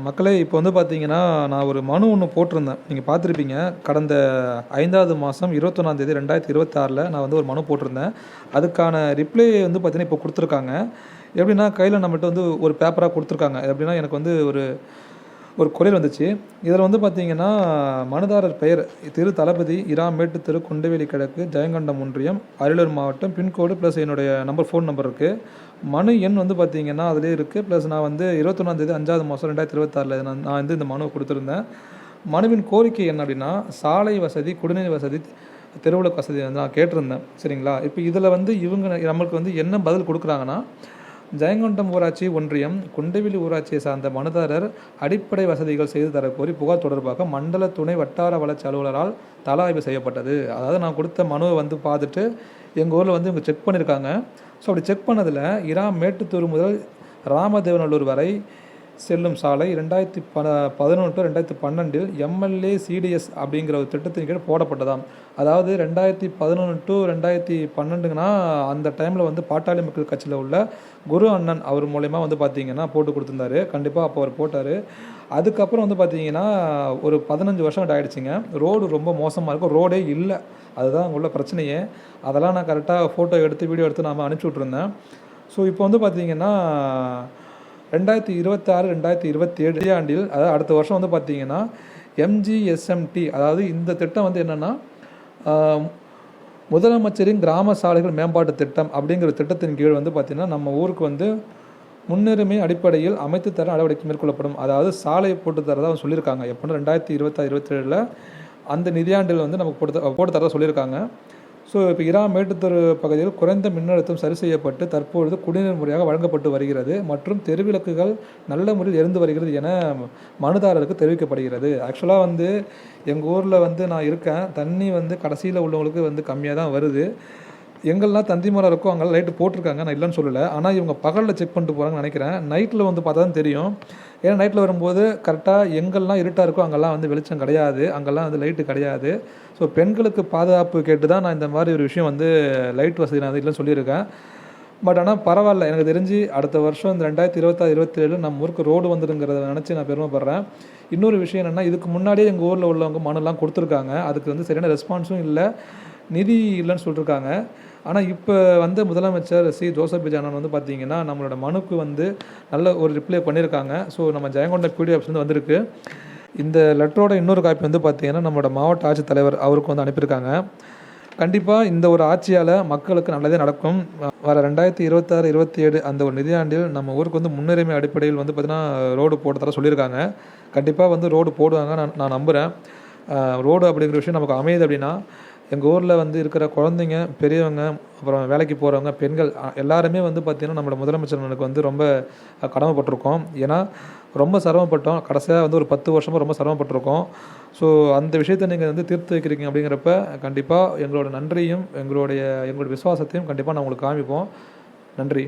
மக்களே இப்போ வந்து பார்த்தீங்கன்னா, நான் ஒரு மனு ஒண்ணு போட்டிருந்தேன். நீங்க பார்த்துருப்பீங்க. கடந்த 5வது மாசம் 21ஆம் தேதி 2026ல நான் வந்து ஒரு மனு போட்டிருந்தேன். அதுக்கான ரிப்ளை வந்து பார்த்தீங்கன்னா, இப்போ குடுத்துருக்காங்க. எப்படின்னா, கையில நம்மள்ட்ட வந்து ஒரு பேப்பரா குடுத்துருக்காங்க. எப்படின்னா, எனக்கு வந்து ஒரு ஒரு கொரியர் வந்துச்சு. இதில வந்து பார்த்தீங்கன்னா, மனுதாரர் பெயர் திரு தளபதி, இரா. மேட்டுத்தெரு, குண்டவேலி கிழக்கு, ஜெயங்கொண்டம் ஒன்றியம், அரியலூர் மாவட்டம், பின்கோடு ப்ளஸ் என்னுடைய ஃபோன் நம்பர் இருக்கு. மனு எண் வந்து பார்த்தீங்கன்னா, அதிலேயே இருக்கு. ப்ளஸ் நான் வந்து 21ஆம் தேதி 5வது மாதம் 2026ல நான் வந்து இந்த மனுவ குடுத்துருந்தேன். மனுவின் கோரிக்கை என்ன அப்படின்னா, சாலை வசதி, குடிநீர் வசதி, தெருவிளக்கு வசதி வந்து நான் கேட்டிருந்தேன். சரிங்களா? இப்போ இதில வந்து இவங்க நம்மளுக்கு வந்து என்ன பதில் குடுக்குறாங்கன்னா, ஜெயங்கொண்டம் ஊராட்சி ஒன்றியம், குண்டவேலி ஊராட்சியை சார்ந்த மனுதாரர் அடிப்படை வசதிகள் செய்து தரக்கோரி புகார் தொடர்பாக மண்டல துணை வட்டார வளர்ச்சி அலுவலரால் தள ஆய்வு செய்யப்பட்டது. அதாவது நான் கொடுத்த மனுவை வந்து பார்த்துட்டு எங்கள் ஊரில் வந்து இவங்க செக் பண்ணியிருக்காங்க. ஸோ அப்படி செக் பண்ணதில் இரா. மேட்டுத்தூர் முதல் ராமதேவநல்லூர் வரை செல்லும் சாலை 2011 to 2012 எம்எல்ஏ சிடிஎஸ் அப்படிங்கிற ஒரு திட்டத்தின் கீழ் போடப்பட்டதாம். அதாவது 2011 to 2012ங்கன்னா அந்த டைமில் வந்து பாட்டாளி மக்கள் கட்சியில் உள்ள குரு அண்ணன் அவர் மூலயமா வந்து பார்த்தீங்கன்னா போட்டு கொடுத்துருந்தாரு. கண்டிப்பாக அப்போ அவர் போட்டார். அதுக்கப்புறம் வந்து பார்த்தீங்கன்னா ஒரு 15 வருஷம் ஆகிடுச்சிங்க. ரோடு ரொம்ப மோசமாக இருக்கும். ரோடே இல்லை. அதுதான் அங்கே உள்ள பிரச்சனையே. அதெல்லாம் நான் கரெக்டாக ஃபோட்டோ எடுத்து வீடியோ எடுத்து நான் அனுப்பிச்சி விட்ருந்தேன். ஸோ இப்போ வந்து பார்த்தீங்கன்னா 2026, 2027 ஆண்டில், அதாவது அடுத்த வருஷம் வந்து பார்த்தீங்கன்னா எம்ஜிஎஸ்எம்டி, அதாவது இந்த திட்டம் வந்து என்னென்னா முதலமைச்சரின் கிராம சாலைகள் மேம்பாட்டு திட்டம் அப்படிங்கிற திட்டத்தின் கீழ் வந்து பார்த்திங்கன்னா நம்ம ஊருக்கு வந்து முன்னுரிமை அடிப்படையில் அமைத்து தர நடவடிக்கை மேற்கொள்ளப்படும். அதாவது சாலை போட்டு தரதாக சொல்லியிருக்காங்க. எப்படின்னா 2026, 27ல் அந்த நிதியாண்டில் வந்து நமக்கு போட்டு தரதாக சொல்லியிருக்காங்க. ஸோ இப்போ இரா. மேட்டுத்தெரு பகுதியில் குறைந்த மின்னழுத்தம் சரி செய்யப்பட்டு தற்பொழுது குடிநீர் முறையாக வழங்கப்பட்டு வருகிறது மற்றும் தெருவிளக்குகள் நல்ல முறையில் எரிந்து வருகிறது என மனுதாரருக்கு தெரிவிக்கப்படுகிறது. ஆக்சுவலாக வந்து எங்கள் ஊரில் வந்து நான் இருக்கேன். தண்ணி வந்து கடைசியில் உள்ளவங்களுக்கு வந்து கம்மியாக தான் வருது. எங்கெல்லாம் தந்தி மரம் இருக்கோ அங்கெல்லாம் லைட்டு போட்டிருக்காங்க, நான் இல்லைன்னு சொல்லலை. ஆனால் இவங்க பகலில் செக் பண்ணிட்டு போகிறாங்கன்னு நினைக்கிறேன். நைட்டில் வந்து பார்த்தா தான் தெரியும். ஏன்னா நைட்டில் வரும்போது கரெக்டாக எங்கெல்லாம் இருட்டாக இருக்கோ அங்கெல்லாம் வந்து வெளிச்சம் கிடையாது, அங்கெல்லாம் வந்து லைட்டு கிடையாது. ஸோ பெண்களுக்கு பாதுகாப்பு கேட்டு தான் நான் இந்த மாதிரி ஒரு விஷயம் வந்து லைட் வசதி நான் இல்லைன்னு சொல்லியிருக்கேன். பட் ஆனால் பரவாயில்ல, எனக்கு தெரிஞ்சு அடுத்த வருஷம் இந்த 2026, 27 நம்ம ஊருக்கு ரோடு வந்துடுங்கிறத நினச்சி நான் பெருமைப்படுறேன். இன்னொரு விஷயம் என்னென்னா, இதுக்கு முன்னாடியே எங்கள் ஊரில் உள்ளவங்க மனுலாம் கொடுத்துருக்காங்க. அதுக்கு வந்து சரியான ரெஸ்பான்ஸும் இல்லை, நிதி இல்லைன்னு சொல்லியிருக்காங்க. ஆனால் இப்போ வந்து முதலமைச்சர் ஜோசப் விஜய் அண்ணன் வந்து பார்த்திங்கன்னா நம்மளோட மனுக்கு வந்து நல்ல ஒரு ரிப்ளை பண்ணியிருக்காங்க. ஸோ நம்ம ஜெயங்கொண்டம் பிடிஎஃப்ஸ்லேருந்து வந்திருக்கு. இந்த லெட்டரோட இன்னொரு காப்பி வந்து பார்த்திங்கன்னா நம்மளோட மாவட்ட ஆட்சித்தலைவர் அவருக்கு வந்து அனுப்பியிருக்காங்க. கண்டிப்பாக இந்த ஒரு ஆட்சியால் மக்களுக்கு நல்லதே நடக்கும். வர 2026, 27 அந்த ஒரு நிதியாண்டில் நம்ம ஊருக்கு வந்து முன்னுரிமை அடிப்படையில் வந்து பார்த்திங்கன்னா ரோடு போட்டு தர சொல்லியிருக்காங்க. கண்டிப்பாக வந்து ரோடு போடுவாங்க நான் நம்புகிறேன். ரோடு அப்படிங்கிற விஷயம் நமக்கு அமையுது அப்படின்னா எங்கள் ஊரில் வந்து இருக்கிற குழந்தைங்க, பெரியவங்க, அப்புறம் வேலைக்கு போகிறவங்க, பெண்கள் எல்லாருமே வந்து பார்த்திங்கன்னா நம்மளோட முதலமைச்சர்களுக்கு வந்து ரொம்ப கடமைப்பட்டிருக்கோம். ஏன்னா ரொம்ப சிரமப்பட்டோம். கடைசியாக வந்து ஒரு 10 வருஷமாக ரொம்ப சிரமப்பட்டிருக்கோம். ஸோ அந்த விஷயத்தை நீங்கள் வந்து தீர்த்து வைக்கிறீங்க அப்படிங்கிறப்ப கண்டிப்பாக எங்களோட நன்றியும் எங்களுடைய விசுவாசத்தையும் கண்டிப்பாக நான் உங்களுக்கு காமிப்போம். நன்றி.